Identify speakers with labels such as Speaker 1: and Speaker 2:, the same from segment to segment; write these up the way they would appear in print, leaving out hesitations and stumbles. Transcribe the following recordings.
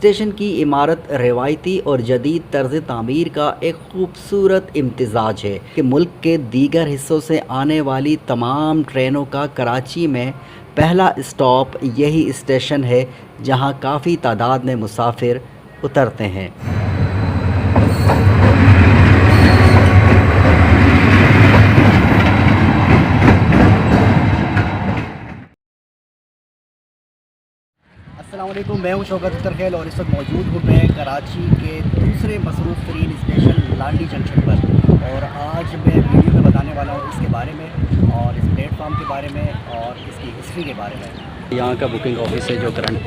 Speaker 1: Station की इमारत रवायती और जदीद तर्ज तामीर का एक खूबसूरत इम्तिजाज है कि मुल्क के दीगर हिस्सों से आने वाली तमाम ट्रेनों का कराची में पहला स्टॉप यही स्टेशन है, जहां काफ़ी तादाद में मुसाफिर उतरते हैं। अस्सलाम वालेकुम, मैं हूं शौकत अख्तर खैल और इस वक्त मौजूद हूं मैं कराची के दूसरे मसरूफ़ तरीन स्टेशन लांडी जंक्शन पर। और आज मैं वीडियो में बताने वाला हूं इसके बारे में और इस प्लेटफॉर्म के बारे में और इसकी हिस्ट्री के बारे में। यहाँ का बुकिंग ऑफिस है जो करंट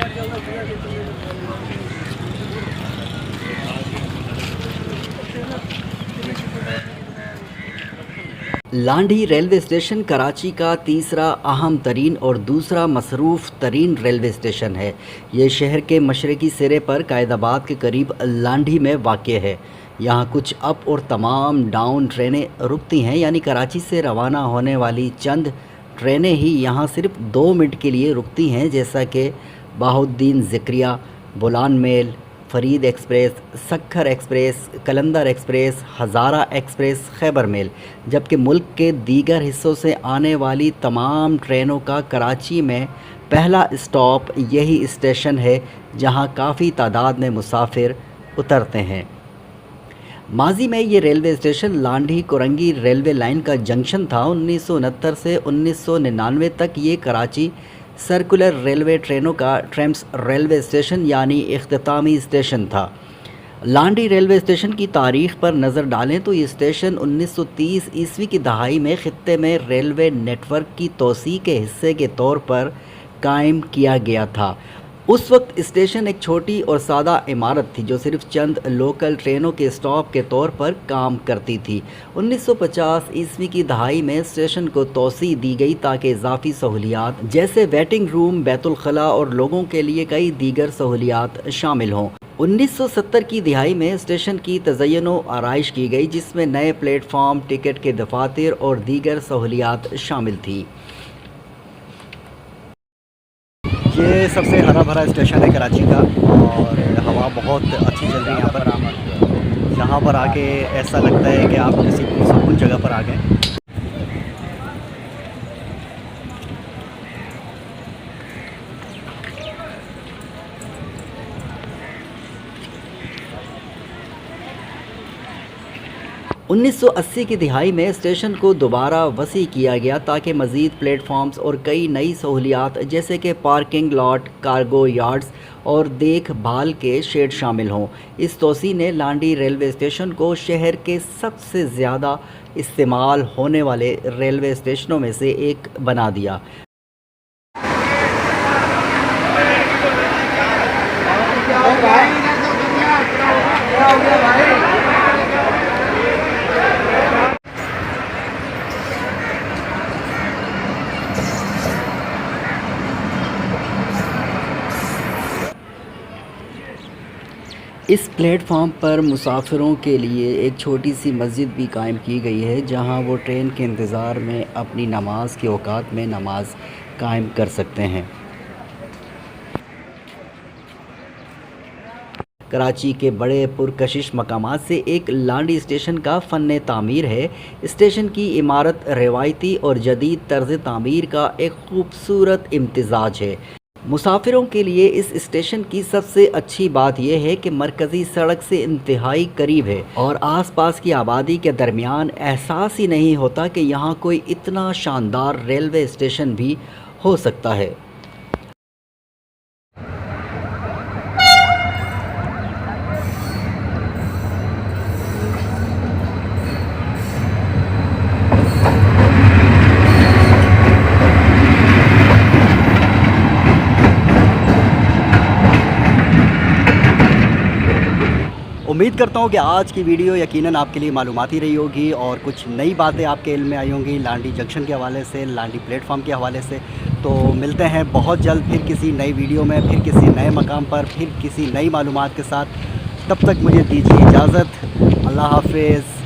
Speaker 1: लांडी रेलवे स्टेशन कराची का तीसरा अहम तरीन और दूसरा मसरूफ़ तरीन रेलवे स्टेशन है। ये शहर के मशरक़ी सिरे पर कायदाबाद के करीब लांडी में वाक़ है। यहाँ कुछ अप और तमाम डाउन ट्रेनें रुकती हैं, यानी कराची से रवाना होने वाली चंद ट्रेनें ही यहाँ सिर्फ 2 मिनट के लिए रुकती हैं, जैसा कि Bahauddin Zakariya, Bolan mail, Farid express, Sukkur express, Qalandar express, Hazara express, Khyber mail. जबकि मुल्क के दीगर हिस्सों से आने वाली तमाम ट्रेनों का कराची में पहला स्टॉप यही स्टेशन है, जहां काफ़ी तादाद में मुसाफिर उतरते हैं। माजी में ये railway station Landhi Korangi railway line का जंक्शन था। 1969 से 1999 तक ये कराची सर्कुलर रेलवे ट्रेनों का ट्रैम्स रेलवे स्टेशन यानी इख्तितामी स्टेशन था। लांडी रेलवे स्टेशन की तारीख़ पर नज़र डालें तो ये स्टेशन 1930 ईस्वी की दहाई में ख़ित्ते में रेलवे नेटवर्क की तोसी के हिस्से के तौर पर कायम किया गया था। उस वक्त स्टेशन एक छोटी और सादा इमारत थी जो सिर्फ चंद लोकल ट्रेनों के स्टॉप के तौर पर काम करती थी। 1950 ईस्वी की दहाई में स्टेशन को तोसी दी गई ताकि इजाफी सहूलियात जैसे वेटिंग रूम, बैतुल खला और लोगों के लिए कई दीगर सहूलियात शामिल हों। 1970 की दिहाई में स्टेशन की तज़य्युन आराइश की गई, जिसमें नए प्लेटफॉर्म, टिकट के दफातर और दीगर सहूलियात शामिल थी। ये सबसे हरा भरा स्टेशन है कराची का और हवा बहुत अच्छी चल रही है यहाँ पर आके ऐसा लगता है कि आप किसी सुकून जगह पर आ गए। उन्नीस 1980 की दिहाई में स्टेशन को दोबारा वसी किया गया ताकि मज़ीद प्लेटफॉर्म्स और कई नई सहूलियात जैसे कि पार्किंग लॉट, कार्गो यार्ड्स और देखभाल के शेड शामिल हों। इस तोसी ने लांडी रेलवे स्टेशन को शहर के सबसे ज़्यादा इस्तेमाल होने वाले रेलवे स्टेशनों में से एक बना दिया। इस प्लेटफॉर्म पर मुसाफिरों के लिए एक छोटी सी मस्जिद भी कायम की गई है, जहां वो ट्रेन के इंतज़ार में अपनी नमाज के औकात में नमाज कायम कर सकते हैं। कराची के बड़े पुरकशिश मकामात से एक लांडी स्टेशन का फ़न तामीर है। स्टेशन की इमारत रवायती और जदीद तर्ज तामीर का एक खूबसूरत इम्तिजाज है। मुसाफिरों के लिए इस स्टेशन की सबसे अच्छी बात यह है कि मरकज़ी सड़क से इंतहाई करीब है और आसपास की आबादी के दरमियान एहसास ही नहीं होता कि यहाँ कोई इतना शानदार रेलवे स्टेशन भी हो सकता है। उम्मीद करता हूँ कि आज की वीडियो यकीनन आपके लिए मालूमाती रही होगी और कुछ नई बातें आपके इल्म में आई होंगी लांडी जंक्शन के हवाले से, लांडी प्लेटफॉर्म के हवाले से। तो मिलते हैं बहुत जल्द फिर किसी नई वीडियो में, फिर किसी नए मकाम पर, फिर किसी नई मालूमात के साथ। तब तक मुझे दीजिए इजाज़त। अल्लाह हाफ़िज़।